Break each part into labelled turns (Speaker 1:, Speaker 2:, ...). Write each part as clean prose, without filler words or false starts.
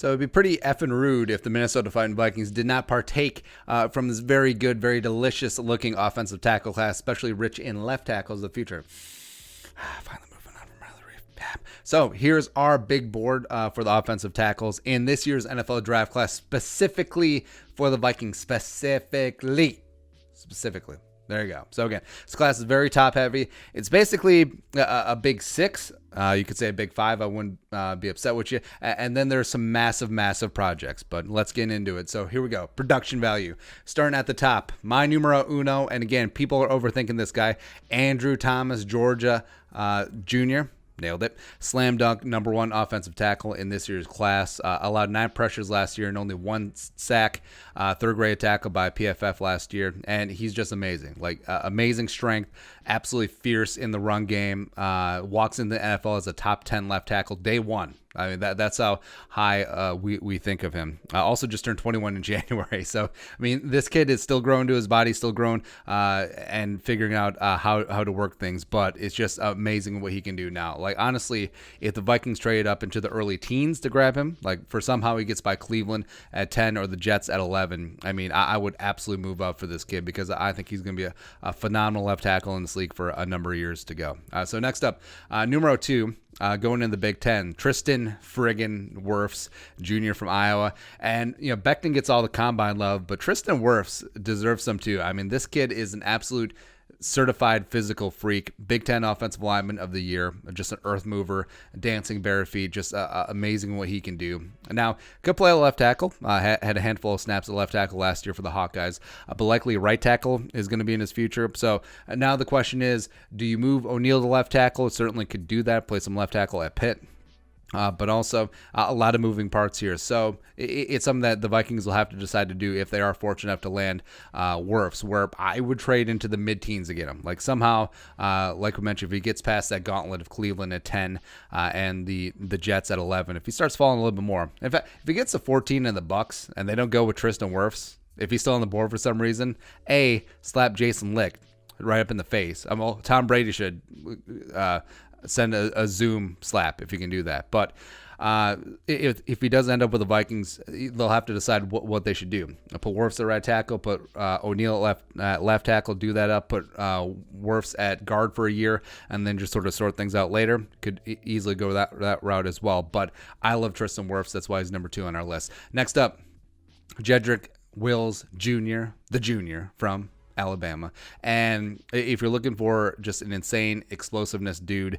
Speaker 1: So it'd be pretty effing rude if the Minnesota Fighting Vikings did not partake from this very good, very delicious looking offensive tackle class, especially rich in left tackles of the future. Finally moving on from Riley Reef. So here's our big board for the offensive tackles in this year's NFL draft class, specifically for the Vikings. Specifically. There you go. So again, this class is very top heavy. It's basically a big 6. You could say a big 5. I wouldn't be upset with you. And then there's some massive projects, but let's get into it. So here we go. Production value. Starting at the top, my numero uno. And again, people are overthinking this guy. Andrew Thomas, Georgia Jr., nailed it. Slam dunk, number 1 offensive tackle in this year's class. Allowed 9 pressures last year and only 1 sack. Third grade tackle by PFF last year. And he's just amazing. Amazing strength. Absolutely fierce in the run game. Walks into the NFL as a top 10 left tackle day 1. I mean, that's how high we think of him. Also just turned 21 in January. So, I mean, this kid is still growing to his body, still growing and figuring out how to work things. But it's just amazing what he can do now. Honestly, if the Vikings trade up into the early teens to grab him, for somehow he gets by Cleveland at 10 or the Jets at 11, I mean, I would absolutely move up for this kid because I think he's going to be a phenomenal left tackle in this league for a number of years to go. So next up, numero 2. Going in the Big Ten, Tristan friggin' WIRFS Jr. from Iowa. And, BECTON gets all the combine love, but Tristan WIRFS deserves some too. I mean, this kid is an absolute certified physical freak. Big Ten offensive lineman of the year. Just an earth mover, dancing bare feet. Just amazing what he can do. Now, could play a left tackle. Had a handful of snaps at left tackle last year for the Hawkeyes. But likely right tackle is going to be in his future. So now the question is, do you move O'Neal to left tackle? Certainly could do that. Play some left tackle at Pitt. But also a lot of moving parts here. So it's something that the Vikings will have to decide to do if they are fortunate enough to land WIRFS, where I would trade into the mid-teens to get him. Somehow, like we mentioned, if he gets past that gauntlet of Cleveland at 10 and the Jets at 11, if he starts falling a little bit more. In fact, if he gets to 14 in the Bucks and they don't go with Tristan WIRFS, if he's still on the board for some reason, slap Jason Licht right up in the face. Tom Brady should send a Zoom slap if you can do that. But if he does end up with the Vikings, they'll have to decide what they should do. Put WIRFS at right tackle, put O'Neal at left tackle, do that up, put WIRFS at guard for a year, and then just sort of sort things out later. Could easily go that route as well. But I love Tristan WIRFS. That's why he's number 2 on our list. Next up, JEDRICK Wills Jr., the junior from Alabama. And if you're looking for just an insane explosiveness dude,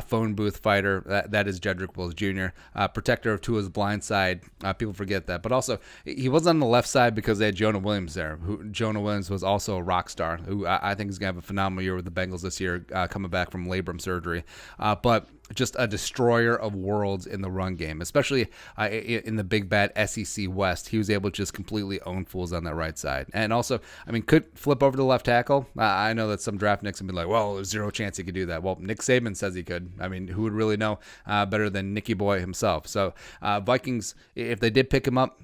Speaker 1: phone booth fighter, that is JEDRICK Wills Jr., protector of Tua's blind side. People forget that. But also, he was on the left side because they had Jonah Williams there. Jonah Williams was also a rock star, who I think is going to have a phenomenal year with the Bengals this year, coming back from labrum surgery. But just a destroyer of worlds in the run game, especially in the big bad SEC West. He was able to just completely own fools on that right side. And also, I mean, could flip over to left tackle. I know that some draft nicks have been like, well, there's zero chance he could do that. Well, Nick Saban says he could. I mean, who would really know better than Nicky Boy himself? So Vikings, if they did pick him up,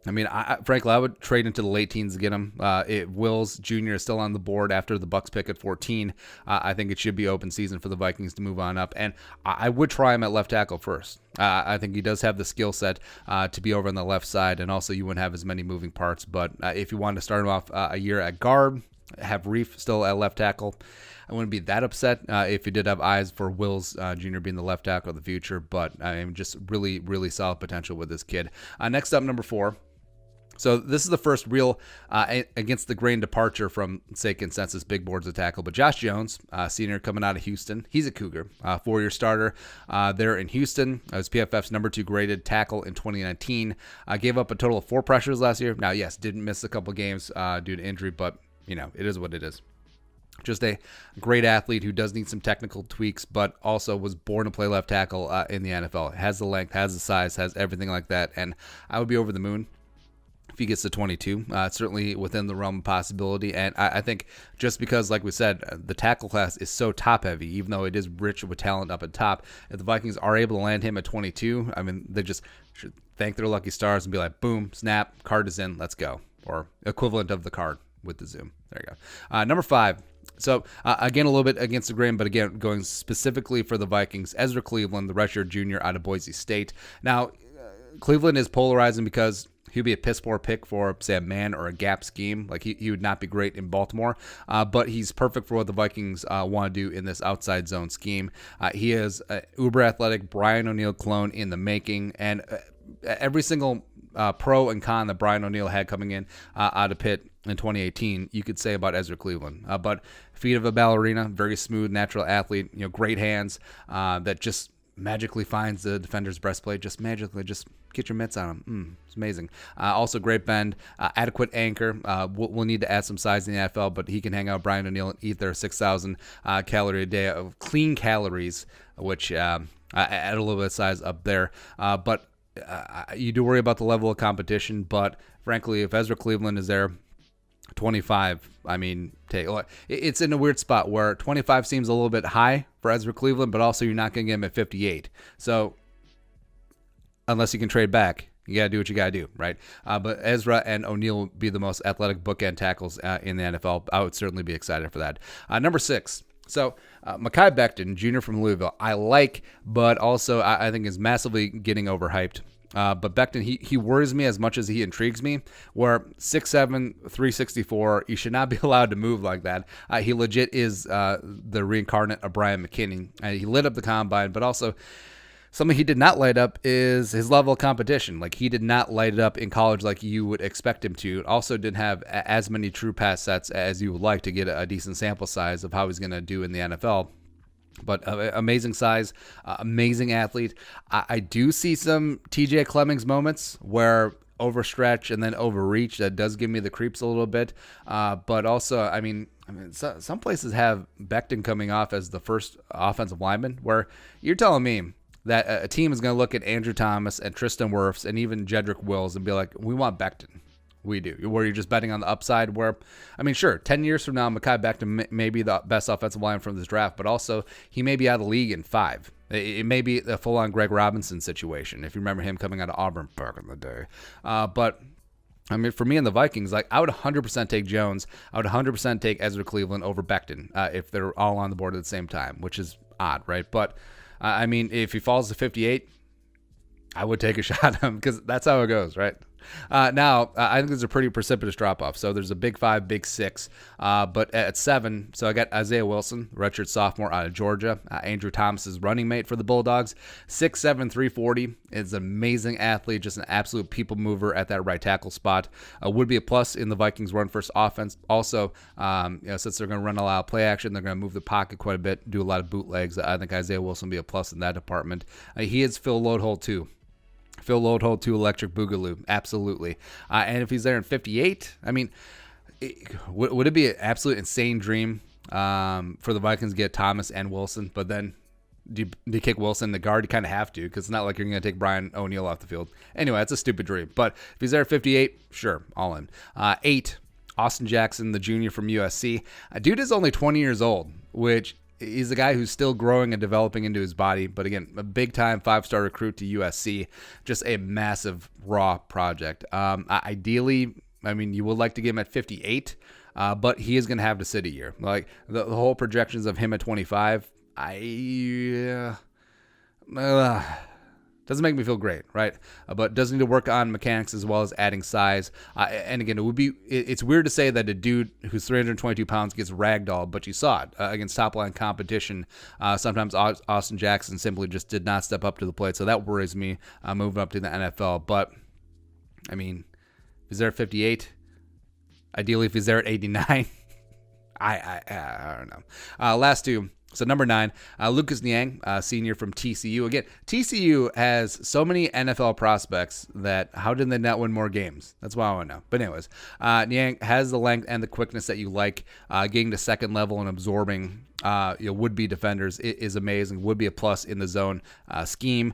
Speaker 1: I mean, frankly, I would trade into the late teens to get him. Wills Jr. is still on the board after the Bucks pick at 14. I think it should be open season for the Vikings to move on up. And I would try him at left tackle first. I think he does have the skill set to be over on the left side, and also you wouldn't have as many moving parts. But if you wanted to start him off a year at guard, have Reef still at left tackle, I wouldn't be that upset if you did have eyes for Wills Jr. being the left tackle of the future. But I mean, just really, really solid potential with this kid. Next up, number 4. So this is the first real against the grain departure from, say, consensus big boards of tackle. But Josh Jones, senior coming out of Houston, he's a Cougar, 4-year starter there in Houston. Was PFF's number 2 graded tackle in 2019. Gave up a total of 4 pressures last year. Now, yes, didn't miss a couple games due to injury, but it is what it is. Just a great athlete who does need some technical tweaks, but also was born to play left tackle in the NFL. Has the length, has the size, has everything like that, and I would be over the moon if he gets to 22. It's certainly within the realm of possibility. And I think just because, like we said, the tackle class is so top heavy, even though it is rich with talent up at top, if the Vikings are able to land him at 22, I mean, they just should thank their lucky stars and be like, boom, snap, card is in, let's go. Or equivalent of the card with the Zoom. There you go. Number 5. So, again, a little bit against the grain, but again, going specifically for the Vikings, EZRA Cleveland, the redshirt junior out of Boise State. Now, Cleveland is polarizing because he'd be a piss poor pick for, say, a man or a gap scheme. Like, he would not be great in Baltimore, but he's perfect for what the Vikings want to do in this outside zone scheme. He is an uber athletic Brian O'Neill clone in the making, and every single pro and con that Brian O'Neill had coming in out of Pitt in 2018, you could say about Ezra Cleveland. But feet of a ballerina, very smooth, natural athlete, great hands that just magically finds the defender's breastplate, just magically, just get your mitts on him. It's amazing. Also great bend, adequate anchor. We'll need to add some size in the NFL, but he can hang out Brian O'Neill and eat their 6,000 calorie a day of clean calories, which add a little bit of size up there. But you do worry about the level of competition, but frankly, if Ezra Cleveland is there, 25, I mean, it's in a weird spot where 25 seems a little bit high for Ezra Cleveland, but also you're not going to get him at 58. So unless you can trade back, you got to do what you got to do, right? But Ezra and O'Neill will be the most athletic bookend tackles in the NFL. I would certainly be excited for that. Number 6. So MEKHI BECTON, junior from Louisville, I like, but also I think is massively getting overhyped. But Becton, he worries me as much as he intrigues me, where 6'7", 364, he should not be allowed to move like that. He legit is the reincarnate of Brian McKinney. He lit up the combine, but also something he did not light up is his level of competition. Like, he did not light it up in college like you would expect him to. Also didn't have as many true pass sets as you would like to get a decent sample size of how he's going to do in the NFL. But amazing size, amazing athlete. I do see some TJ Clemmings moments where overstretch and then overreach. That does give me the creeps a little bit. But also, I mean, some places have Becton coming off as the first offensive lineman, where you're telling me that a team is going to look at Andrew Thomas and Tristan WIRFS and even JEDRICK Wills and be like, we want Becton. We do. Where you're just betting on the upside, where, I mean, sure, 10 years from now, MEKHI BECTON may be the best offensive line from this draft, but also he may be out of the league in 5. It may be a full-on Greg Robinson situation, if you remember him coming out of Auburn back in the day. But, I mean, for me and the Vikings, like, I would 100% take Jones. I would 100% take Ezra Cleveland over Becton if they're all on the board at the same time, which is odd, right? But, I mean, if he falls to 58, I would take a shot at him because that's how it goes, right? Now, I think there's a pretty precipitous drop-off. So there's a big 5, big 6. But at 7, so I got Isaiah Wilson, redshirt sophomore out of Georgia. Andrew Thomas's running mate for the Bulldogs. 6'7", 340. Is an amazing athlete, just an absolute people mover at that right tackle spot. Would be a plus in the Vikings run-first offense. Also, since they're going to run a lot of play action, they're going to move the pocket quite a bit, do a lot of bootlegs. I think Isaiah Wilson will be a plus in that department. He is Phil Loadhole, too. Phil Loadhole to Electric Boogaloo, absolutely. And if he's there in 58, I mean, would it be an absolute insane dream for the Vikings to get Thomas and Wilson? But then do you kick Wilson in the guard? You kind of have to, because it's not like you're going to take Brian O'Neill off the field. Anyway, that's a stupid dream. But if he's there at 58, sure, all in. 8, Austin Jackson, the junior from USC. Dude is only 20 years old, which he's a guy who's still growing and developing into his body. But again, a big-time 5-star recruit to USC. Just a massive, raw project. Ideally, I mean, you would like to get him at 58, but he is going to have to sit a year. Like, the whole projections of him at 25, doesn't make me feel great, right? But does need to work on mechanics as well as adding size. And again, it's weird to say that a dude who's 322 pounds gets ragdolled, but you saw it against top-line competition. Sometimes Austin Jackson simply just did not step up to the plate, so that worries me moving up to the NFL. But, I mean, if he's there at 58, ideally if he's there at 89, I don't know. Last two. So number 9, Lucas Niang, senior from TCU. Again, TCU has so many NFL prospects that how did they not win more games? That's what I want to know. But anyways, Niang has the length and the quickness that you like. Getting to second level and absorbing would-be defenders is amazing. Would be a plus in the zone scheme.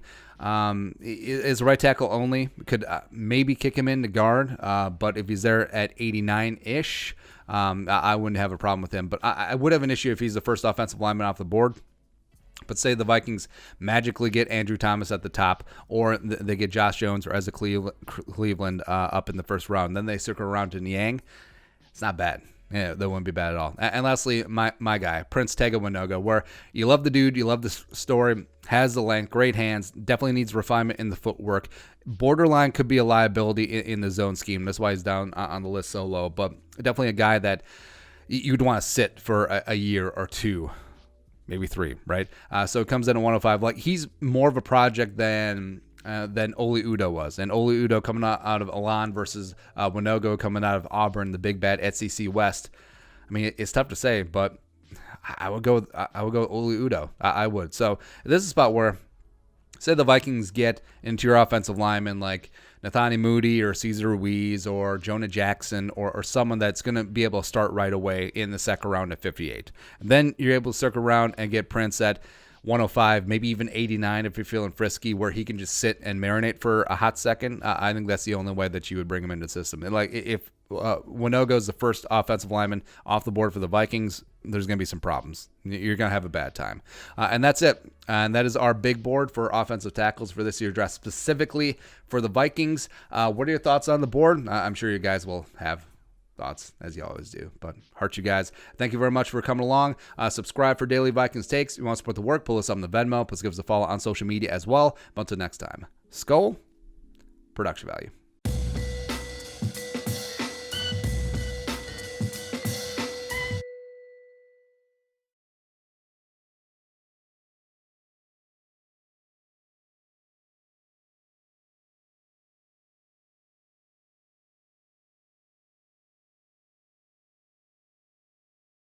Speaker 1: Is right tackle only. Could maybe kick him in to guard, but if he's there at 89-ish, I wouldn't have a problem with him. But I would have an issue if he's the first offensive lineman off the board. But say the Vikings magically get Andrew Thomas at the top, or they get Josh Jones or Ezra Cleveland up in the first round. Then they circle around to Niang. It's not bad. Yeah, that wouldn't be bad at all. And lastly, my guy, Prince TEGA WANOGHO, where you love the dude, you love the story, has the length, great hands, definitely needs refinement in the footwork. Borderline could be a liability in the zone scheme. That's why he's down on the list so low. But definitely a guy that you'd want to sit for a year or two, maybe 3, right? So it comes in at 105. Like, he's more of a project than Oli Udoh was. And Oli Udoh coming out of Elan versus WANOGHO coming out of Auburn, the big bad SEC West. I mean, it's tough to say, but I would go with Oli Udoh. I would. So this is a spot where, say the Vikings get into your offensive lineman like Nathani Moody or Cesar Ruiz or Jonah Jackson or someone that's going to be able to start right away in the second round at 58. And then you're able to circle around and get Prince at 105, maybe even 89 if you're feeling frisky, where he can just sit and marinate for a hot second. I think that's the only way that you would bring him into the system. And like, if WANOGHO is the first offensive lineman off the board for the Vikings, there's going to be some problems. You're going to have a bad time. And that's it. And that is our big board for offensive tackles for this year's draft, specifically for the Vikings. What are your thoughts on the board? I'm sure you guys will have thoughts, as you always do. But heart you guys. Thank you very much for coming along. Subscribe for daily Vikings takes. If you want to support the work, pull us up on the Venmo. Please give us a follow on social media as well. But until next time, Skull, production value.